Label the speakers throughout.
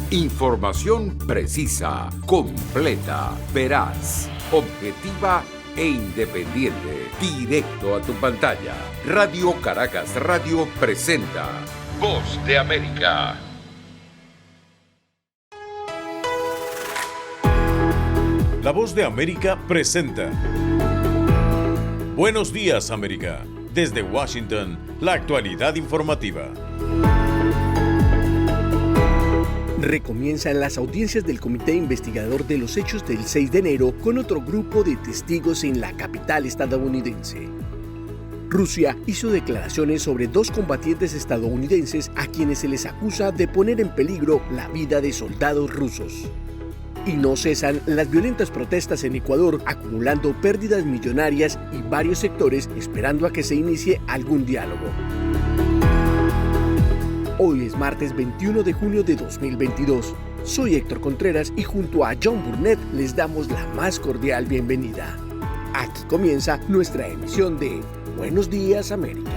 Speaker 1: Información precisa, completa, veraz, objetiva e independiente. Directo a tu pantalla. Radio Caracas Radio presenta Voz de América.
Speaker 2: La Voz de América presenta Buenos días, América. Desde Washington, la actualidad informativa.
Speaker 3: Recomienzan las audiencias del Comité Investigador de los Hechos del 6 de enero con otro grupo de testigos en la capital estadounidense. Rusia hizo declaraciones sobre 2 combatientes estadounidenses a quienes se les acusa de poner en peligro la vida de soldados rusos. Y no cesan las violentas protestas en Ecuador, acumulando pérdidas millonarias y varios sectores esperando a que se inicie algún diálogo. Hoy es martes 21 de junio de 2022. Soy Héctor Contreras y junto a John Burnett les damos la más cordial bienvenida. Aquí comienza nuestra emisión de Buenos Días, América.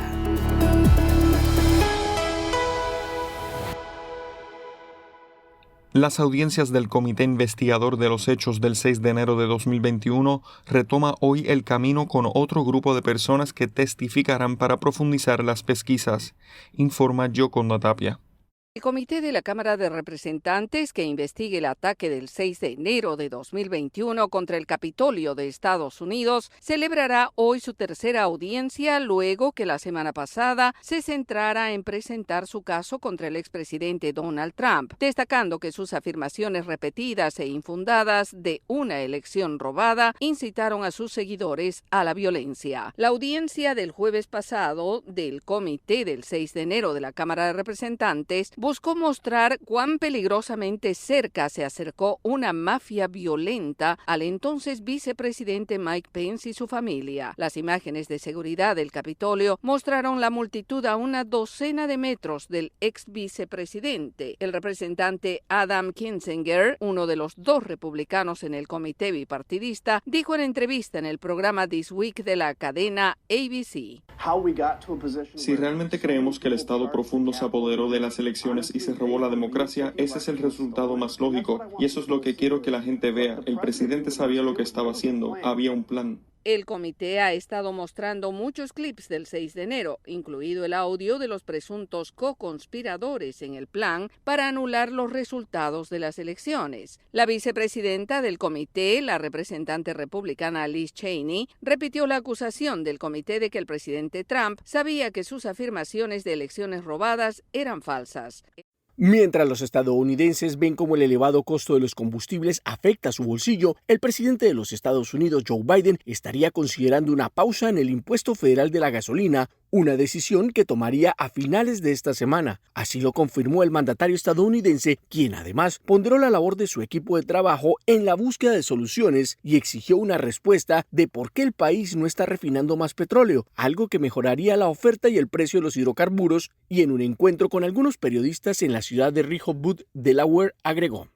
Speaker 4: Las audiencias del Comité Investigador de los Hechos del 6 de enero de 2021 retoma hoy el camino con otro grupo de personas que testificarán para profundizar las pesquisas, informa Yoconda Tapia.
Speaker 5: El Comité de la Cámara de Representantes que investigue el ataque del 6 de enero de 2021 contra el Capitolio de Estados Unidos celebrará hoy su tercera audiencia luego que la semana pasada se centrara en presentar su caso contra el expresidente Donald Trump, destacando que sus afirmaciones repetidas e infundadas de una elección robada incitaron a sus seguidores a la violencia. La audiencia del jueves pasado del Comité del 6 de enero de la Cámara de Representantes buscó mostrar cuán peligrosamente cerca se acercó una mafia violenta al entonces vicepresidente Mike Pence y su familia. Las imágenes de seguridad del Capitolio mostraron la multitud a una docena de metros del ex vicepresidente. El representante Adam Kinzinger, uno de los 2 republicanos en el comité bipartidista, dijo en entrevista en el programa This Week de la cadena ABC.
Speaker 6: Si realmente creemos que el Estado profundo se apoderó de las elecciones y se robó la democracia, ese es el resultado más lógico, y eso es lo que quiero que la gente vea. El presidente sabía lo que estaba haciendo, había un plan.
Speaker 5: El comité ha estado mostrando muchos clips del 6 de enero, incluido el audio de los presuntos co-conspiradores en el plan para anular los resultados de las elecciones. La vicepresidenta del comité, la representante republicana Liz Cheney, repitió la acusación del comité de que el presidente Trump sabía que sus afirmaciones de elecciones robadas eran falsas.
Speaker 3: Mientras los estadounidenses ven cómo el elevado costo de los combustibles afecta su bolsillo, el presidente de los Estados Unidos, Joe Biden, estaría considerando una pausa en el impuesto federal de la gasolina, una decisión que tomaría a finales de esta semana. Así lo confirmó el mandatario estadounidense, quien además ponderó la labor de su equipo de trabajo en la búsqueda de soluciones y exigió una respuesta de por qué el país no está refinando más petróleo, algo que mejoraría la oferta y el precio de los hidrocarburos, y en un encuentro con algunos periodistas en la ciudad de Rehoboth, Delaware, agregó: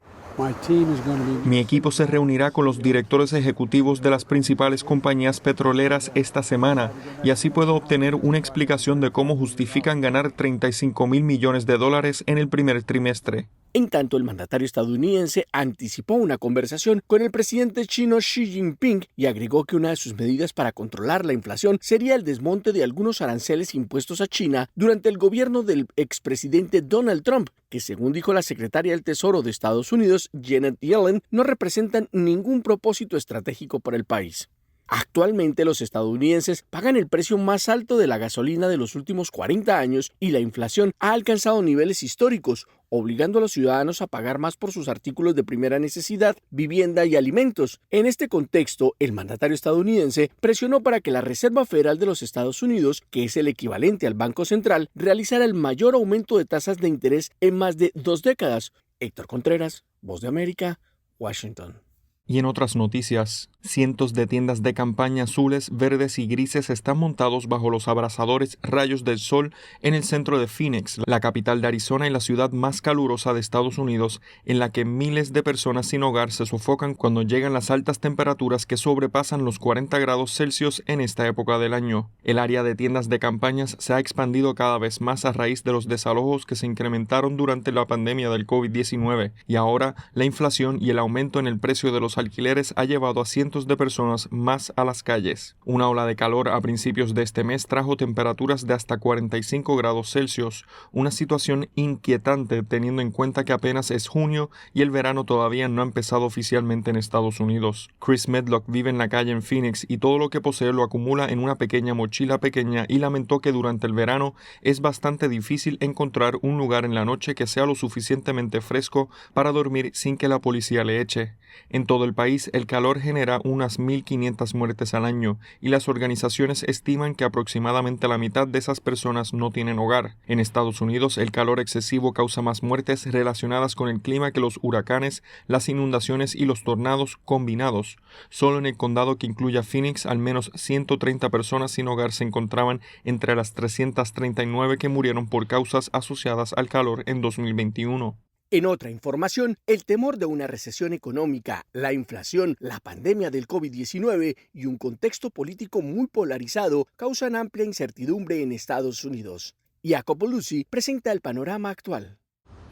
Speaker 4: Mi equipo se reunirá con los directores ejecutivos de las principales compañías petroleras esta semana y así puedo obtener una explicación de cómo justifican ganar $35,000 millones en el primer trimestre.
Speaker 3: En tanto, el mandatario estadounidense anticipó una conversación con el presidente chino Xi Jinping y agregó que una de sus medidas para controlar la inflación sería el desmonte de algunos aranceles impuestos a China durante el gobierno del expresidente Donald Trump, que según dijo la secretaria del Tesoro de Estados Unidos, Janet Yellen, no representan ningún propósito estratégico para el país. Actualmente los estadounidenses pagan el precio más alto de la gasolina de los últimos 40 años y la inflación ha alcanzado niveles históricos, obligando a los ciudadanos a pagar más por sus artículos de primera necesidad, vivienda y alimentos. En este contexto, el mandatario estadounidense presionó para que la Reserva Federal de los Estados Unidos, que es el equivalente al Banco Central, realizara el mayor aumento de tasas de interés en más de 2 décadas. Héctor Contreras, Voz de América, Washington.
Speaker 4: Y en otras noticias, Cientos de tiendas de campaña azules, verdes y grises están montados bajo los abrasadores rayos del sol en el centro de Phoenix, la capital de Arizona y la ciudad más calurosa de Estados Unidos, en la que miles de personas sin hogar se sofocan cuando llegan las altas temperaturas que sobrepasan los 40 grados Celsius en esta época del año. El área de tiendas de campañas se ha expandido cada vez más a raíz de los desalojos que se incrementaron durante la pandemia del COVID-19, y ahora la inflación y el aumento en el precio de los alquileres ha llevado a cientos de personas más a las calles. Una ola de calor a principios de este mes trajo temperaturas de hasta 45 grados Celsius, una situación inquietante teniendo en cuenta que apenas es junio y el verano todavía no ha empezado oficialmente en Estados Unidos. Chris Medlock vive en la calle en Phoenix y todo lo que posee lo acumula en una pequeña mochila pequeña, y lamentó que durante el verano es bastante difícil encontrar un lugar en la noche que sea lo suficientemente fresco para dormir sin que la policía le eche. En todo el país, el calor genera unas 1.500 muertes al año, y las organizaciones estiman que aproximadamente la mitad de esas personas no tienen hogar. En Estados Unidos, el calor excesivo causa más muertes relacionadas con el clima que los huracanes, las inundaciones y los tornados combinados. Solo en el condado que incluye a Phoenix, al menos 130 personas sin hogar se encontraban entre las 339 que murieron por causas asociadas al calor en 2021.
Speaker 3: En otra información, el temor de una recesión económica, la inflación, la pandemia del COVID-19 y un contexto político muy polarizado causan amplia incertidumbre en Estados Unidos. Jacopo Luzzi presenta el panorama actual.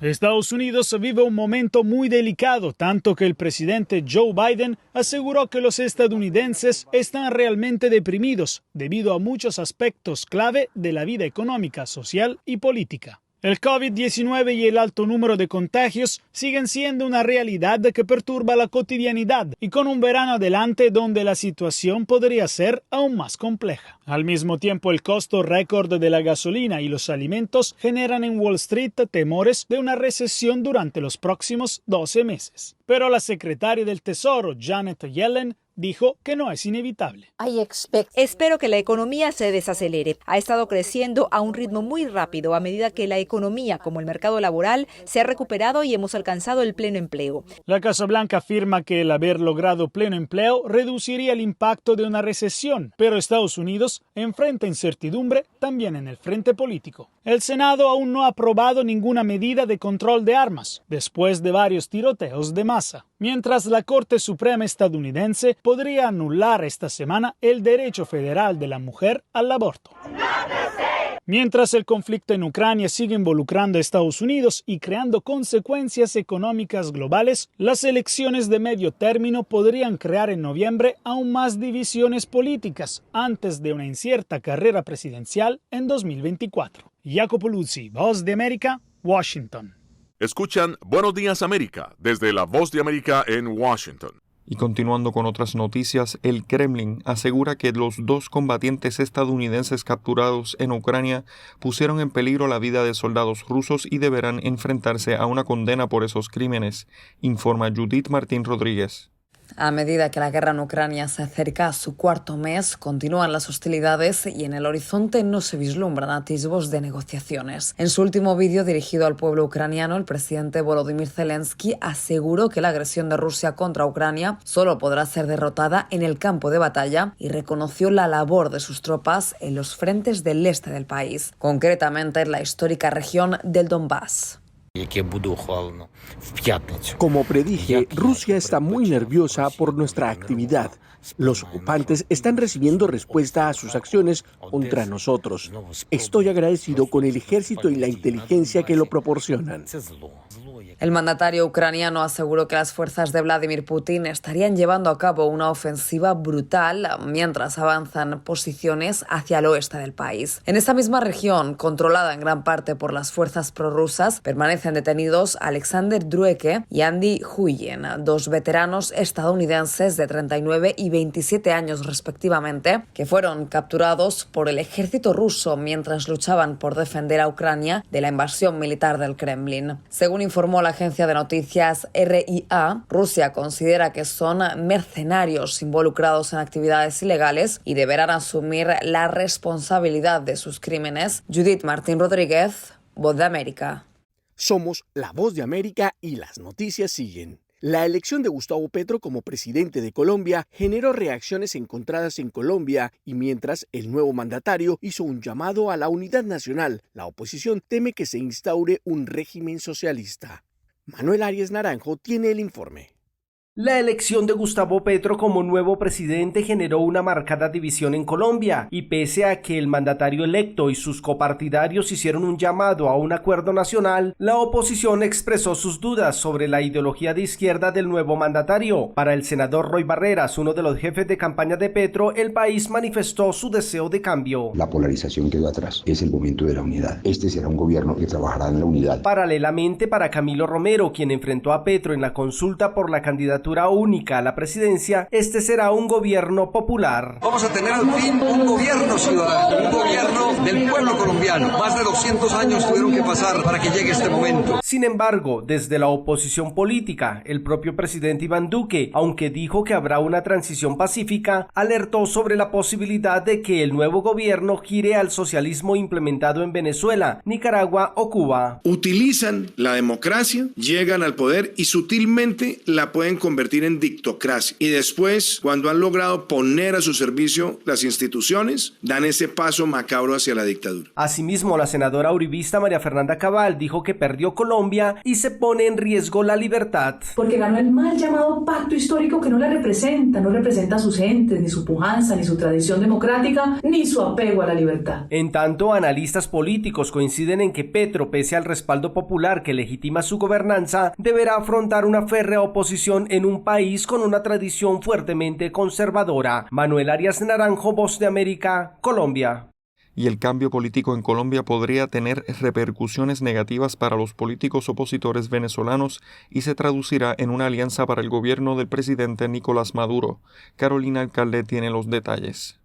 Speaker 7: Estados Unidos vive un momento muy delicado, tanto que el presidente Joe Biden aseguró que los estadounidenses están realmente deprimidos debido a muchos aspectos clave de la vida económica, social y política. El COVID-19 y el alto número de contagios siguen siendo una realidad que perturba la cotidianidad, y con un verano adelante donde la situación podría ser aún más compleja. Al mismo tiempo, el costo récord de la gasolina y los alimentos generan en Wall Street temores de una recesión durante los próximos 12 meses. Pero la secretaria del Tesoro, Janet Yellen, dijo que no es inevitable.
Speaker 8: Espero que la economía se desacelere. Ha estado creciendo a un ritmo muy rápido a medida que la economía, como el mercado laboral, se ha recuperado y hemos alcanzado el pleno empleo.
Speaker 7: La Casa Blanca afirma que el haber logrado pleno empleo reduciría el impacto de una recesión, pero Estados Unidos enfrenta incertidumbre también en el frente político. El Senado aún no ha aprobado ninguna medida de control de armas, después de varios tiroteos de masa, mientras la Corte Suprema estadounidense podría anular esta semana el derecho federal de la mujer al aborto. Mientras el conflicto en Ucrania sigue involucrando a Estados Unidos y creando consecuencias económicas globales, las elecciones de medio término podrían crear en noviembre aún más divisiones políticas antes de una incierta carrera presidencial en 2024. Jacopo Luzzi, Voz de América, Washington.
Speaker 9: Escuchan Buenos Días América desde la Voz de América en Washington.
Speaker 4: Y continuando con otras noticias, el Kremlin asegura que los 2 combatientes estadounidenses capturados en Ucrania pusieron en peligro la vida de soldados rusos y deberán enfrentarse a una condena por esos crímenes, informa Judith Martín Rodríguez.
Speaker 10: A medida que la guerra en Ucrania se acerca a su 4º mes, continúan las hostilidades y en el horizonte no se vislumbran atisbos de negociaciones. En su último vídeo dirigido al pueblo ucraniano, el presidente Volodymyr Zelensky aseguró que la agresión de Rusia contra Ucrania solo podrá ser derrotada en el campo de batalla y reconoció la labor de sus tropas en los frentes del este del país, concretamente en la histórica región del Donbass.
Speaker 3: Como predije, Rusia está muy nerviosa por nuestra actividad. Los ocupantes están recibiendo respuesta a sus acciones contra nosotros. Estoy agradecido con el ejército y la inteligencia que lo proporcionan.
Speaker 10: El mandatario ucraniano aseguró que las fuerzas de Vladimir Putin estarían llevando a cabo una ofensiva brutal mientras avanzan posiciones hacia el oeste del país. En esta misma región, controlada en gran parte por las fuerzas prorrusas, permanecen detenidos Alexander Drueke y Andy Huyen, 2 veteranos estadounidenses de 39 y 27 años respectivamente, que fueron capturados por el ejército ruso mientras luchaban por defender a Ucrania de la invasión militar del Kremlin. Según informó la agencia de noticias RIA, Rusia considera que son mercenarios involucrados en actividades ilegales y deberán asumir la responsabilidad de sus crímenes. Judith Martín Rodríguez, Voz de América.
Speaker 3: Somos la Voz de América y las noticias siguen. La elección de Gustavo Petro como presidente de Colombia generó reacciones encontradas en Colombia y mientras el nuevo mandatario hizo un llamado a la unidad nacional, la oposición teme que se instaure un régimen socialista. Manuel Arias Naranjo tiene el informe.
Speaker 11: La elección de Gustavo Petro como nuevo presidente generó una marcada división en Colombia y pese a que el mandatario electo y sus copartidarios hicieron un llamado a un acuerdo nacional, la oposición expresó sus dudas sobre la ideología de izquierda del nuevo mandatario. Para el senador Roy Barreras, uno de los jefes de campaña de Petro, el país manifestó su deseo de cambio.
Speaker 12: La polarización quedó atrás, es el momento de la unidad. Este será un gobierno que trabajará en la unidad.
Speaker 11: Paralelamente, para Camilo Romero, quien enfrentó a Petro en la consulta por la candidatura única a la presidencia, este será un gobierno popular.
Speaker 13: Vamos a tener al fin un gobierno ciudadano, un gobierno del pueblo colombiano. Más de 200 años tuvieron que pasar para que llegue este momento.
Speaker 11: Sin embargo, desde la oposición política, el propio presidente Iván Duque, aunque dijo que habrá una transición pacífica, alertó sobre la posibilidad de que el nuevo gobierno gire al socialismo implementado en Venezuela, Nicaragua o Cuba.
Speaker 14: Utilizan la democracia, llegan al poder y sutilmente la pueden convertir en dictocracia. Y después, cuando han logrado poner a su servicio las instituciones, dan ese paso macabro hacia la dictadura.
Speaker 11: Asimismo, la senadora uribista María Fernanda Cabal dijo que perdió Colombia y se pone en riesgo la libertad.
Speaker 15: Porque ganó el mal llamado pacto histórico que no la representa, no representa a sus entes, ni su pujanza, ni su tradición democrática, ni su apego a la libertad.
Speaker 11: En tanto, analistas políticos coinciden en que Petro, pese al respaldo popular que legitima su gobernanza, deberá afrontar una férrea oposición en un país con una tradición fuertemente conservadora. Manuel Arias Naranjo, Voz de América, Colombia.
Speaker 4: Y el cambio político en Colombia podría tener repercusiones negativas para los políticos opositores venezolanos y se traducirá en una alianza para el gobierno del presidente Nicolás Maduro. Carolina Alcalde tiene los detalles.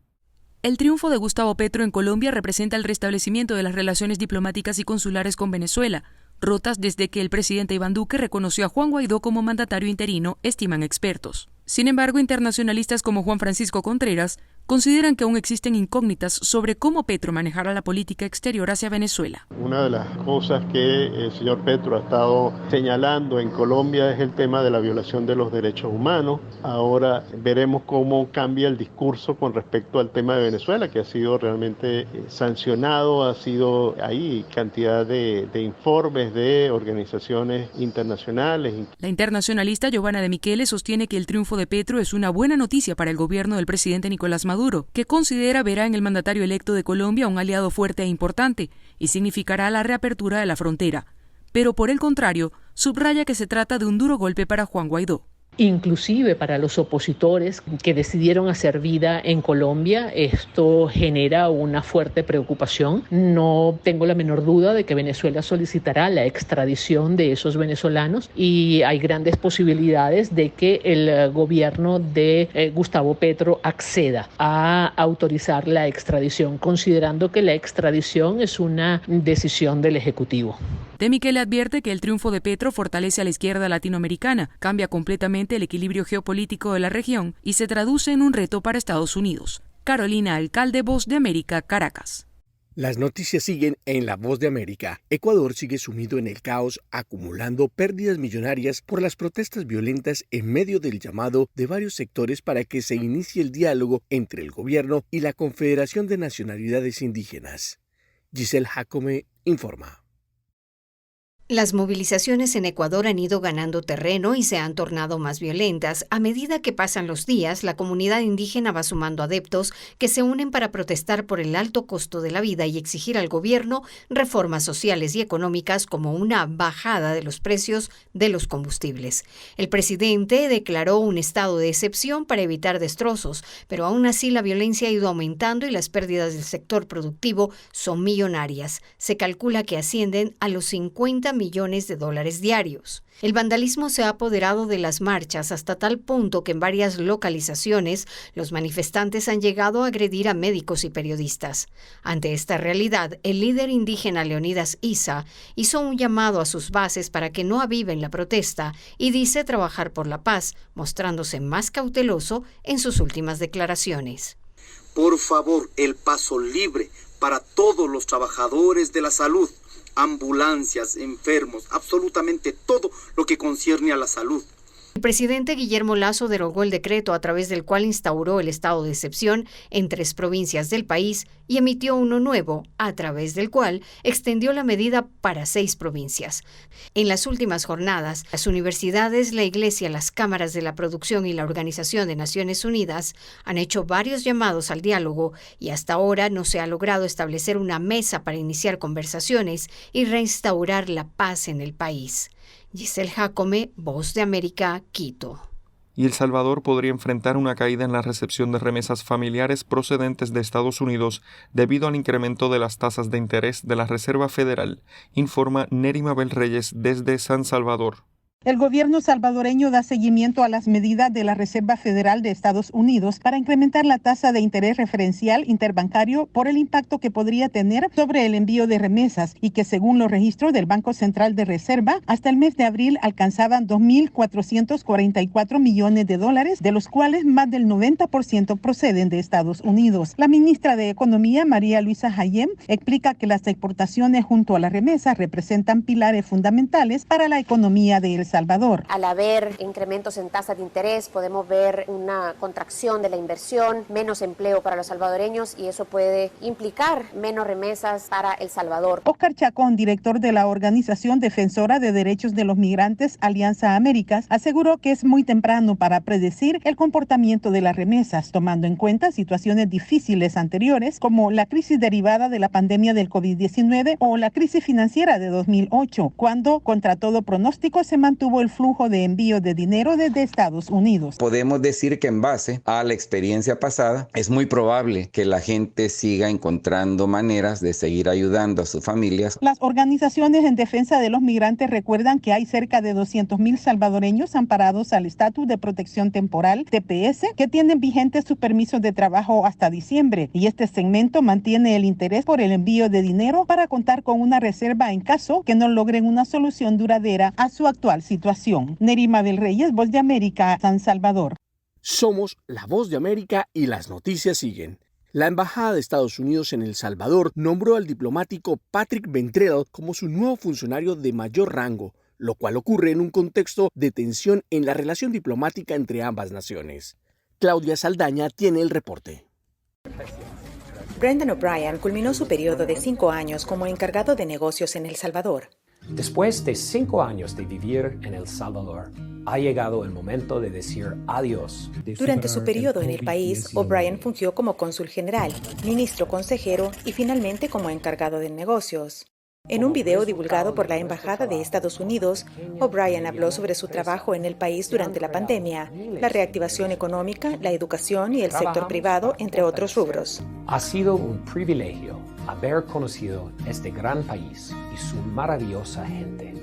Speaker 16: El triunfo de Gustavo Petro en Colombia representa el restablecimiento de las relaciones diplomáticas y consulares con Venezuela, rotas desde que el presidente Iván Duque reconoció a Juan Guaidó como mandatario interino, estiman expertos. Sin embargo, internacionalistas como Juan Francisco Contreras consideran que aún existen incógnitas sobre cómo Petro manejará la política exterior hacia Venezuela.
Speaker 17: Una de las cosas que el señor Petro ha estado señalando en Colombia es el tema de la violación de los derechos humanos. Ahora veremos cómo cambia el discurso con respecto al tema de Venezuela, que ha sido realmente sancionado, ha sido ahí cantidad de informes de organizaciones internacionales.
Speaker 16: La internacionalista Giovanna de Michele sostiene que el triunfo de Petro es una buena noticia para el gobierno del presidente Nicolás Maduro, que considera verá en el mandatario electo de Colombia un aliado fuerte e importante y significará la reapertura de la frontera. Pero por el contrario, subraya que se trata de un duro golpe para Juan Guaidó.
Speaker 18: Inclusive para los opositores que decidieron hacer vida en Colombia, esto genera una fuerte preocupación. No tengo la menor duda de que Venezuela solicitará la extradición de esos venezolanos y hay grandes posibilidades de que el gobierno de Gustavo Petro acceda a autorizar la extradición, considerando que la extradición es una decisión del Ejecutivo.
Speaker 16: De Michele advierte que el triunfo de Petro fortalece a la izquierda latinoamericana, cambia completamente el equilibrio geopolítico de la región y se traduce en un reto para Estados Unidos. Carolina Alcalde, Voz de América, Caracas.
Speaker 3: Las noticias siguen en La Voz de América. Ecuador sigue sumido en el caos, acumulando pérdidas millonarias por las protestas violentas en medio del llamado de varios sectores para que se inicie el diálogo entre el gobierno y la Confederación de Nacionalidades Indígenas. Giselle Jacome informa.
Speaker 19: Las movilizaciones en Ecuador han ido ganando terreno y se han tornado más violentas. A medida que pasan los días, la comunidad indígena va sumando adeptos que se unen para protestar por el alto costo de la vida y exigir al gobierno reformas sociales y económicas como una bajada de los precios de los combustibles. El presidente declaró un estado de excepción para evitar destrozos, pero aún así la violencia ha ido aumentando y las pérdidas del sector productivo son millonarias. Se calcula que ascienden a los 50 millones de dólares diarios. El vandalismo se ha apoderado de las marchas hasta tal punto que en varias localizaciones los manifestantes han llegado a agredir a médicos y periodistas. Ante esta realidad, el líder indígena Leonidas Issa hizo un llamado a sus bases para que no aviven la protesta y dice trabajar por la paz, mostrándose más cauteloso en sus últimas declaraciones.
Speaker 20: Por favor, el paso libre para todos los trabajadores de la salud, ambulancias, enfermos, absolutamente todo lo que concierne a la salud.
Speaker 19: El presidente Guillermo Lasso derogó el decreto a través del cual instauró el estado de excepción en 3 provincias del país y emitió uno nuevo, a través del cual extendió la medida para 6 provincias. En las últimas jornadas, las universidades, la Iglesia, las cámaras de la producción y la Organización de Naciones Unidas han hecho varios llamados al diálogo y hasta ahora no se ha logrado establecer una mesa para iniciar conversaciones y reinstaurar la paz en el país. Giselle Jacome, Voz de América, Quito.
Speaker 4: Y El Salvador podría enfrentar una caída en la recepción de remesas familiares procedentes de Estados Unidos debido al incremento de las tasas de interés de la Reserva Federal, informa Neri Mabel Reyes desde San Salvador.
Speaker 21: El gobierno salvadoreño da seguimiento a las medidas de la Reserva Federal de Estados Unidos para incrementar la tasa de interés referencial interbancario por el impacto que podría tener sobre el envío de remesas y que, según los registros del Banco Central de Reserva, hasta el mes de abril alcanzaban $2.444 millones, de los cuales más del 90% proceden de Estados Unidos. La ministra de Economía, María Luisa Hayem, explica que las exportaciones junto a las remesas representan pilares fundamentales para la economía de El Salvador.
Speaker 22: Al haber incrementos en tasas de interés, podemos ver una contracción de la inversión, menos empleo para los salvadoreños y eso puede implicar menos remesas para El Salvador.
Speaker 21: Oscar Chacón, director de la Organización Defensora de Derechos de los Migrantes, Alianza Américas, aseguró que es muy temprano para predecir el comportamiento de las remesas, tomando en cuenta situaciones difíciles anteriores como la crisis derivada de la pandemia del COVID-19 o la crisis financiera de 2008, cuando, contra todo pronóstico, se mantuvo el flujo de envío de dinero desde Estados Unidos.
Speaker 23: Podemos decir que en base a la experiencia pasada, es muy probable que la gente siga encontrando maneras de seguir ayudando a sus familias.
Speaker 21: Las organizaciones en defensa de los migrantes recuerdan que hay cerca de 200,000 salvadoreños amparados al estatus de protección temporal, TPS, que tienen vigentes sus permisos de trabajo hasta diciembre, y este segmento mantiene el interés por el envío de dinero para contar con una reserva en caso que no logren una solución duradera a su actual situación. Neri Mabel Reyes, Voz de América, San Salvador.
Speaker 3: Somos la Voz de América y las noticias siguen. La Embajada de Estados Unidos en El Salvador nombró al diplomático Patrick Ventrell como su nuevo funcionario de mayor rango, lo cual ocurre en un contexto de tensión en la relación diplomática entre ambas naciones. Claudia Saldaña tiene el reporte.
Speaker 24: Brendan O'Brien culminó su periodo de 5 años como encargado de negocios en El Salvador.
Speaker 25: Después de 5 años de vivir en El Salvador, ha llegado el momento de decir adiós.
Speaker 24: Durante su periodo en el país, O'Brien fungió como cónsul general, ministro consejero y finalmente como encargado de negocios. En un video divulgado por la Embajada de Estados Unidos, O'Brien habló sobre su trabajo en el país durante la pandemia, la reactivación económica, la educación y el sector privado, entre otros rubros.
Speaker 25: Ha sido un privilegio haber conocido este gran país y su maravillosa gente.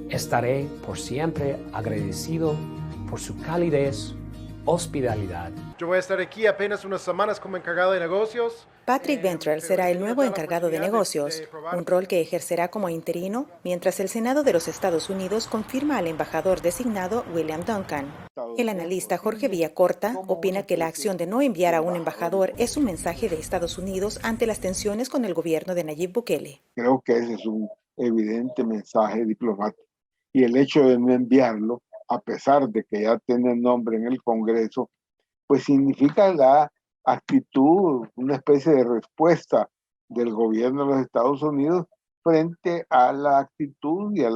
Speaker 25: Estaré por siempre agradecido por su calidez, hospitalidad.
Speaker 26: Yo voy a estar aquí apenas unas semanas como encargado de negocios.
Speaker 24: Patrick Ventrell será el nuevo encargado de negocios, un rol que ejercerá como interino mientras el Senado de los Estados Unidos confirma al embajador designado William Duncan. El analista Jorge Villacorta opina que la acción de no enviar a un embajador es un mensaje de Estados Unidos ante las tensiones con el gobierno de Nayib Bukele.
Speaker 27: Creo que ese es un evidente mensaje diplomático y el hecho de no enviarlo, a pesar de que ya tiene nombre en el Congreso, pues significa la actitud, una especie de respuesta del gobierno de los Estados Unidos frente a la actitud y a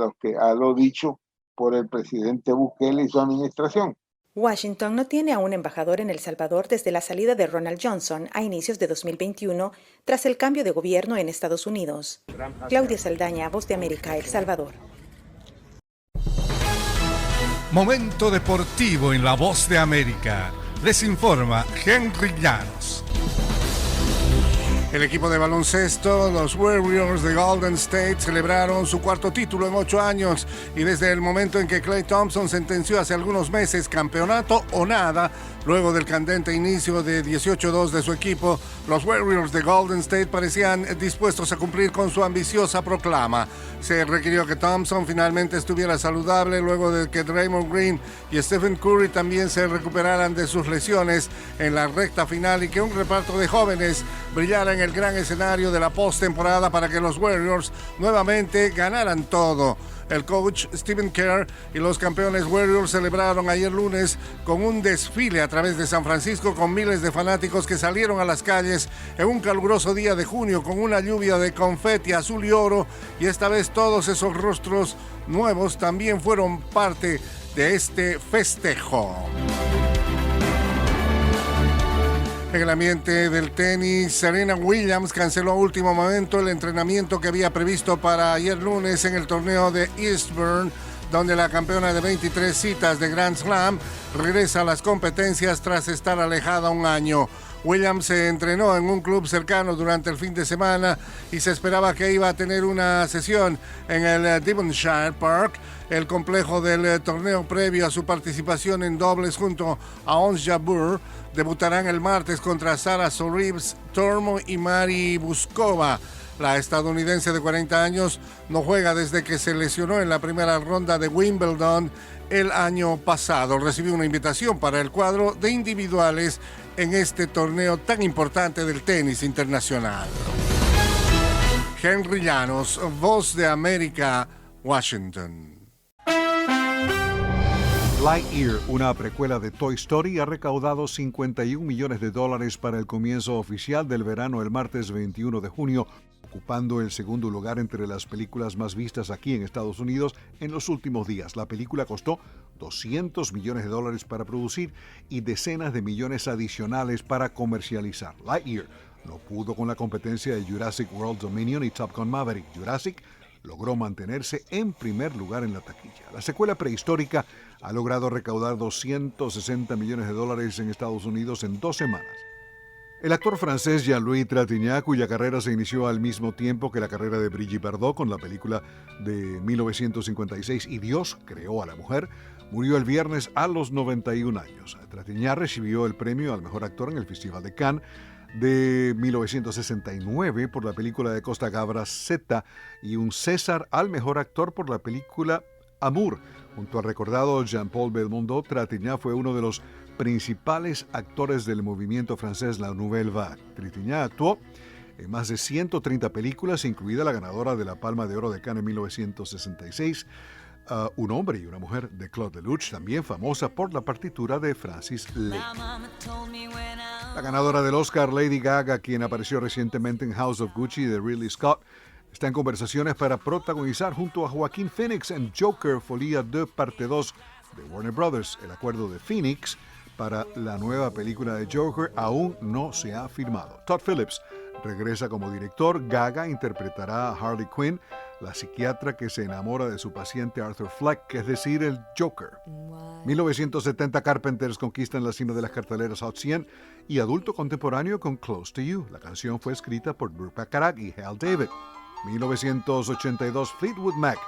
Speaker 27: lo dicho por el presidente Bukele y su administración.
Speaker 24: Washington no tiene a un embajador en El Salvador desde la salida de Ronald Johnson a inicios de 2021, tras el cambio de gobierno en Estados Unidos. Claudia Saldaña, Voz de América, El Salvador.
Speaker 28: Momento deportivo en La Voz de América. Les informa Henry Llanos. El equipo de baloncesto, los Warriors de Golden State, celebraron su 4º título en 8 años y desde el momento en que Klay Thompson sentenció hace algunos meses campeonato o nada, luego del candente inicio de 18-2 de su equipo, los Warriors de Golden State parecían dispuestos a cumplir con su ambiciosa proclama. Se requirió que Thompson finalmente estuviera saludable luego de que Draymond Green y Stephen Curry también se recuperaran de sus lesiones en la recta final y que un reparto de jóvenes brillara en el gran escenario de la postemporada para que los Warriors nuevamente ganaran todo. El coach Stephen Kerr y los campeones Warriors celebraron ayer lunes con un desfile a través de San Francisco con miles de fanáticos que salieron a las calles en un caluroso día de junio con una lluvia de confeti azul y oro, y esta vez todos esos rostros nuevos también fueron parte de este festejo. En el ambiente del tenis, Serena Williams canceló a último momento el entrenamiento que había previsto para ayer lunes en el torneo de Eastbourne, donde la campeona de 23 citas de Grand Slam regresa a las competencias tras estar alejada un año. Williams se entrenó en un club cercano durante el fin de semana y se esperaba que iba a tener una sesión en el Devonshire Park, el complejo del torneo previo a su participación en dobles junto a Ons Jabeur. Debutarán el martes contra Sara Sorribes Tormo y Mari Buskova. La estadounidense de 40 años no juega desde que se lesionó en la primera ronda de Wimbledon el año pasado. Recibió una invitación para el cuadro de individuales en este torneo tan importante del tenis internacional. Henry Llanos, Voz de América, Washington.
Speaker 1: Lightyear, una precuela de Toy Story, ha recaudado $51 millones para el comienzo oficial del verano el martes 21 de junio, ocupando el segundo lugar entre las películas más vistas aquí en Estados Unidos en los últimos días. La película costó $200 millones para producir y decenas de millones adicionales para comercializar. Lightyear no pudo con la competencia de Jurassic World Dominion y Top Gun Maverick. Jurassic logró mantenerse en primer lugar en la taquilla. La secuela prehistórica ha logrado recaudar $260 millones en Estados Unidos en 2 semanas. El actor francés Jean-Louis Trintignant, cuya carrera se inició al mismo tiempo que la carrera de Brigitte Bardot con la película de 1956 Y Dios creó a la mujer, murió el viernes a los 91 años. Trintignant recibió el premio al mejor actor en el Festival de Cannes de 1969 por la película de Costa Gavras Z y un César al mejor actor por la película Amour. Junto al recordado Jean-Paul Belmondo, Trintignant fue uno de los principales actores del movimiento francés La Nouvelle Vague. Trintignant actuó en más de 130 películas, incluida la ganadora de la Palma de Oro de Cannes en 1966, Un hombre y una mujer, de Claude Lelouch, también famosa por la partitura de Francis Lake. La ganadora del Oscar, Lady Gaga, quien apareció recientemente en House of Gucci de Ridley Scott, está en conversaciones para protagonizar junto a Joaquín Phoenix en Joker Folia 2 Parte 2 de Warner Brothers. El acuerdo de Phoenix para la nueva película de Joker aún no se ha firmado. Todd Phillips regresa como director. Gaga interpretará a Harley Quinn, la psiquiatra que se enamora de su paciente Arthur Fleck, es decir, el Joker. 1970 Carpenters conquistan la cima de las carteleras Hot 100 y adulto contemporáneo con Close to You. La canción fue escrita por Brooke Bacharach y Hal David. 1982 Fleetwood Mac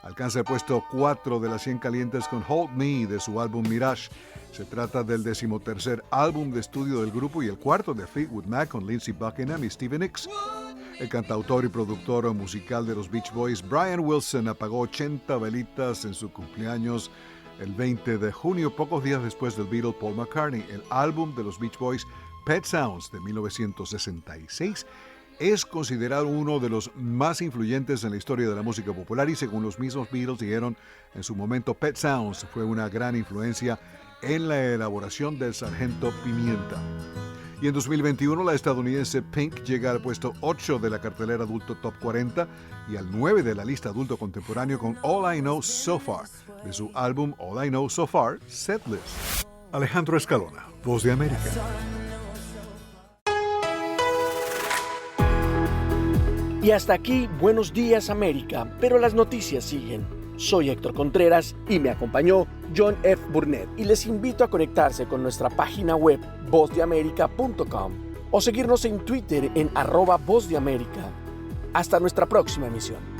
Speaker 1: alcanza el puesto 4 de las 100 calientes con Hold Me de su álbum Mirage. Se trata del 13º álbum de estudio del grupo y el cuarto de Fleetwood Mac con Lindsey Buckingham y Stevie Nicks. El cantautor y productor musical de los Beach Boys, Brian Wilson, apagó 80 velitas en su cumpleaños el 20 de junio, pocos días después del Beatle Paul McCartney. El álbum de los Beach Boys, Pet Sounds, de 1966, es considerado uno de los más influyentes en la historia de la música popular y, según los mismos Beatles dijeron en su momento, Pet Sounds fue una gran influencia en la elaboración del Sargento Pimienta. Y en 2021 la estadounidense Pink llega al puesto 8 de la cartelera adulto Top 40 y al 9 de la lista adulto contemporáneo con All I Know So Far, de su álbum All I Know So Far, Setlist. Alejandro Escalona, Voz de América.
Speaker 3: Y hasta aquí, Buenos Días América, pero las noticias siguen. Soy Héctor Contreras y me acompañó John F. Burnett y les invito a conectarse con nuestra página web vozdeamerica.com o seguirnos en Twitter en @vozdeamerica. Hasta nuestra próxima emisión.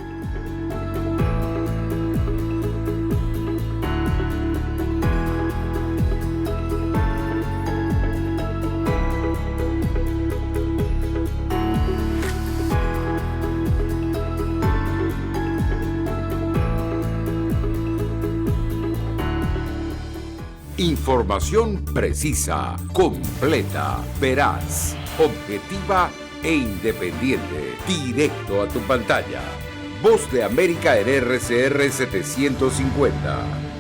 Speaker 2: Información precisa, completa, veraz, objetiva e independiente. Directo a tu pantalla. Voz de América en RCR 750.